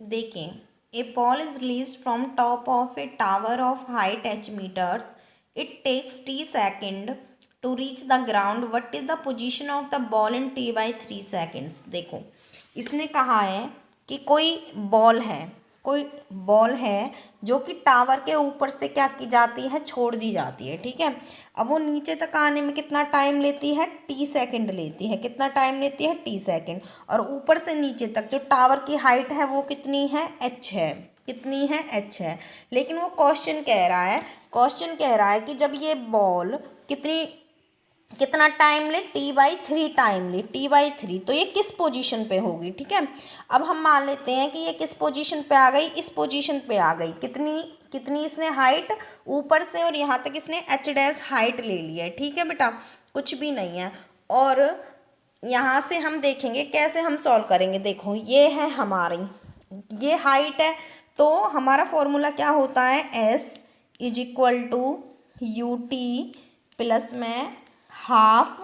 देखें, a ball is release from top of a tower of height h metres. It takes t second to reach the ground. What is the position of the ball in t/3 seconds. देखो, इसने कहा है कि कोई ball है जो कि tower के ऊपर से क्या की जाती है, छोड़ दी जाती है. ठीक है, अब वो नीचे तक आने में कितना टाइम लेती है, t सेकेंड लेती है. कितना टाइम लेती है, t सेकेंड. और ऊपर से नीचे तक जो टावर की हाइट है वो कितनी है, h है. कितनी है, h है. लेकिन वो क्वेश्चन कह रहा है कि जब ये बॉल कितना टाइम ले, t/3 टाइम ले, t/3, तो ये किस पोजीशन पे होगी. ठीक है, अब हम मान लेते हैं कि ये किस पोजीशन पे आ गई, इस पोजीशन पे आ गई. कितनी इसने हाइट ऊपर से और यहाँ तक इसने h' हाइट ले ली है. ठीक है बेटा, कुछ भी नहीं है. और यहाँ से हम देखेंगे कैसे हम सॉल्व करेंगे. देखो, ये है हमारी, ये हाइट है, तो हमारा फॉर्मूला क्या होता है, s = ut प्लस में हाफ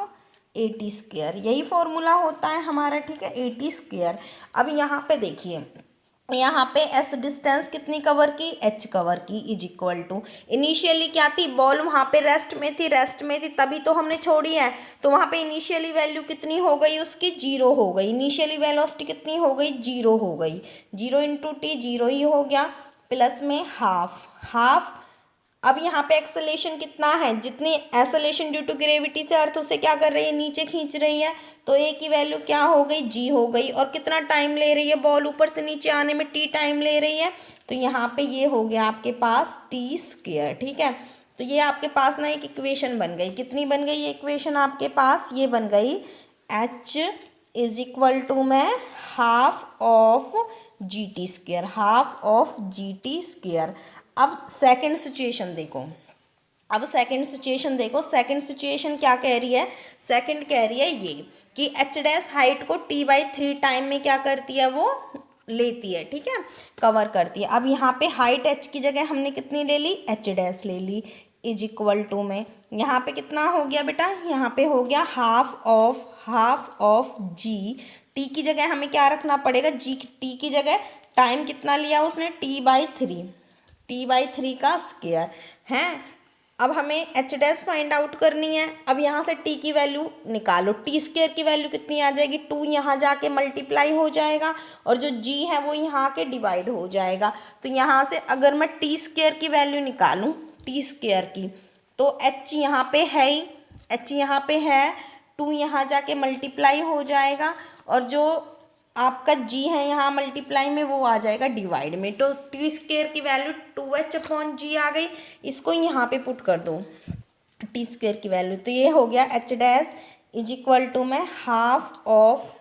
AT². यही फॉर्मूला होता है हमारा. ठीक है, AT². अब यहाँ पे देखिए, यहाँ पे s डिस्टेंस कितनी कवर की, h कवर की, = इनिशियली क्या थी, बॉल वहाँ पे रेस्ट में थी, तभी तो हमने छोड़ी है. तो वहाँ पे इनिशियली वैल्यू कितनी हो गई, उसकी 0 हो गई. इनिशियली वेलोसिटी कितनी हो गई, 0 हो गई. 0 × t 0 ही हो गया, प्लस में हाफ. अब यहाँ पे एक्सेलेरेशन कितना है, जितनी एक्सेलेरेशन ड्यू टू ग्रेविटी से अर्थ उसे क्या कर रही है, नीचे खींच रही है. तो ए की वैल्यू क्या हो गई, g हो गई. और कितना टाइम ले रही है बॉल ऊपर से नीचे आने में, t टाइम ले रही है. तो यहाँ पे ये हो गया आपके पास t². ठीक है, तो ये आपके पास ना एक इक्वेशन बन गई. कितनी बन गई ये इक्वेशन आपके पास, ये बन गई h = में हाफ ऑफ gt². अब सेकंड सिचुएशन देखो. सेकंड सिचुएशन क्या कह रही है, सेकंड कह रही है ये कि h' हाइट को t/3 टाइम में क्या करती है, वो लेती है. ठीक है, कवर करती है. अब यहाँ पे हाइट h की जगह हमने कितनी ले ली, h' ले ली, = में यहाँ पे कितना हो गया बेटा, यहाँ पे हो गया हाफ ऑफ g. t की जगह हमें क्या रखना पड़ेगा, t की जगह टाइम कितना लिया उसने, t/3 का स्क्वायर है. अब हमें h' फाइंड आउट करनी है. अब यहाँ से t की वैल्यू निकालो, t² की वैल्यू कितनी आ जाएगी, 2 यहाँ जाके मल्टीप्लाई हो जाएगा और जो g है वो यहाँ के डिवाइड हो जाएगा. तो यहाँ से अगर मैं t² की वैल्यू निकालूँ, t² की, तो h यहाँ पे है ही, h यहाँ पे है, 2 यहाँ जाके मल्टीप्लाई हो जाएगा और जो आपका g है यहाँ मल्टीप्लाई में वो आ जाएगा डिवाइड में. तो t² की वैल्यू 2h/g आ गई. इसको यहाँ पे पुट कर दो t² की वैल्यू, तो ये हो गया h' = में हाफ ऑफ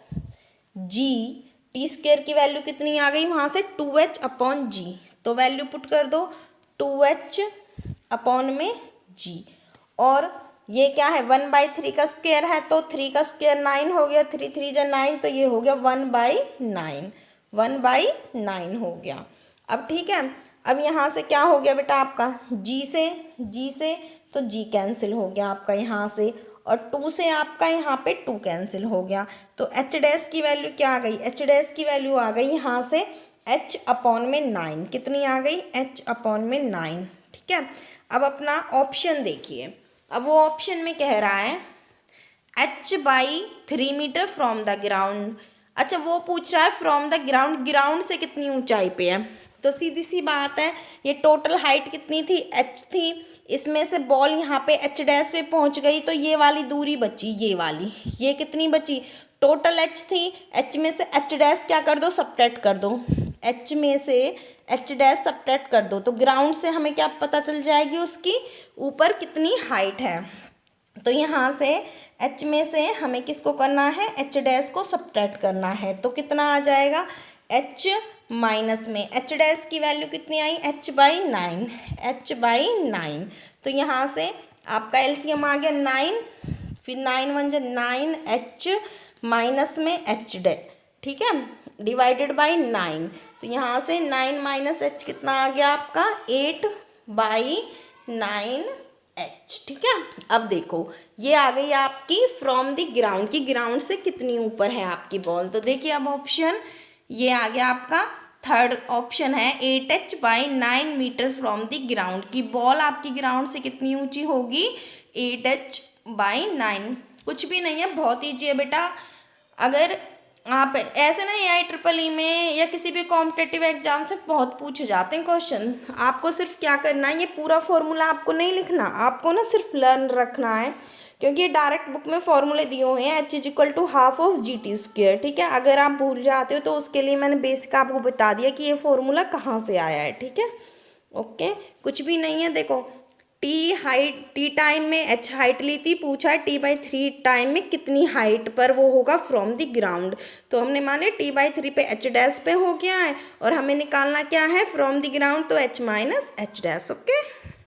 g. t² की वैल्यू कितनी आ गई वहाँ से, 2h/g. तो वैल्यू पुट कर दो 2h/g. और ये क्या है, 1/3 का स्क्वायर है, तो 3 का स्क्वायर 9 हो गया, 3 3 जा 9, तो ये हो गया 1/9 हो गया. अब ठीक है, अब यहाँ से क्या हो गया बेटा आपका, g से तो g कैंसिल हो गया आपका यहाँ से, और 2 से आपका यहाँ पे 2 कैंसिल हो गया. तो h' की वैल्यू क्या आ गई, h' की वैल्यू आ गई यहाँ से h/9. कितनी आ गई, h/9. ठीक है, अब अपना ऑप्शन देखिए. अब वो ऑप्शन में कह रहा है h/3 metre from the ground. अच्छा, वो पूछ रहा है फ्रॉम द ग्राउंड से कितनी ऊंचाई पे है. तो सीधी सी बात है, ये टोटल हाइट कितनी थी, h थी. इसमें से बॉल यहाँ पे h' पे पहुँच गई, तो ये वाली दूरी बची, ये वाली, ये कितनी बची, टोटल h थी, h में से h' क्या कर दो, सब्ट्रैक्ट कर दो. h में से h' सब्ट्रैक्ट कर दो, तो ग्राउंड से हमें क्या पता चल जाएगी, उसकी ऊपर कितनी हाइट है. तो यहाँ से h में से हमें किसको करना है, h' को सब्ट्रैक्ट करना है. तो कितना आ जाएगा, h माइनस में h' की वैल्यू कितनी आई, h/9. तो यहाँ से आपका एलसीएम आ गया 9, फिर 9 1 जा 9, h माइनस में h'. ठीक है, डिवाइडेड बाई 9. तो यहाँ से 9 - h कितना आ गया आपका, 8/9h. ठीक है, अब देखो ये आ गई आपकी फ्रॉम द ग्राउंड की, ग्राउंड से कितनी ऊपर है आपकी बॉल. तो देखिए अब ऑप्शन ये आ गया आपका थर्ड ऑप्शन है 8h/9 metre from the ground, की बॉल आपकी ग्राउंड से कितनी ऊंची होगी, 8h/9। कुछ भी नहीं है, बहुत ईजी है बेटा। अगर आप ऐसे ना AIEEE में या किसी भी कॉम्पिटिटिव एग्जाम से बहुत पूछे जाते हैं क्वेश्चन, आपको सिर्फ क्या करना है, ये पूरा फॉर्मूला आपको नहीं लिखना, आपको ना सिर्फ लर्न रखना है, क्योंकि ये डायरेक्ट बुक में फॉर्मूले दिए हुए हैं, H=½ ठीक है। अगर आप भूल जाते हो तो उसके लिए मैंने बेसिक आपको बता दिया कि ये फॉर्मूला कहाँ से आया है, ठीक है। ओके, कुछ भी नहीं है। देखो टी टाइम में H हाइट ली थी, पूछा है T/3 टाइम में कितनी हाइट पर वो होगा फ्रॉम द ग्राउंड, तो हमने माने T/3 पे H डैश पे हो गया है, और हमें निकालना क्या है फ्रॉम द ग्राउंड, तो H - H डैश। ओके।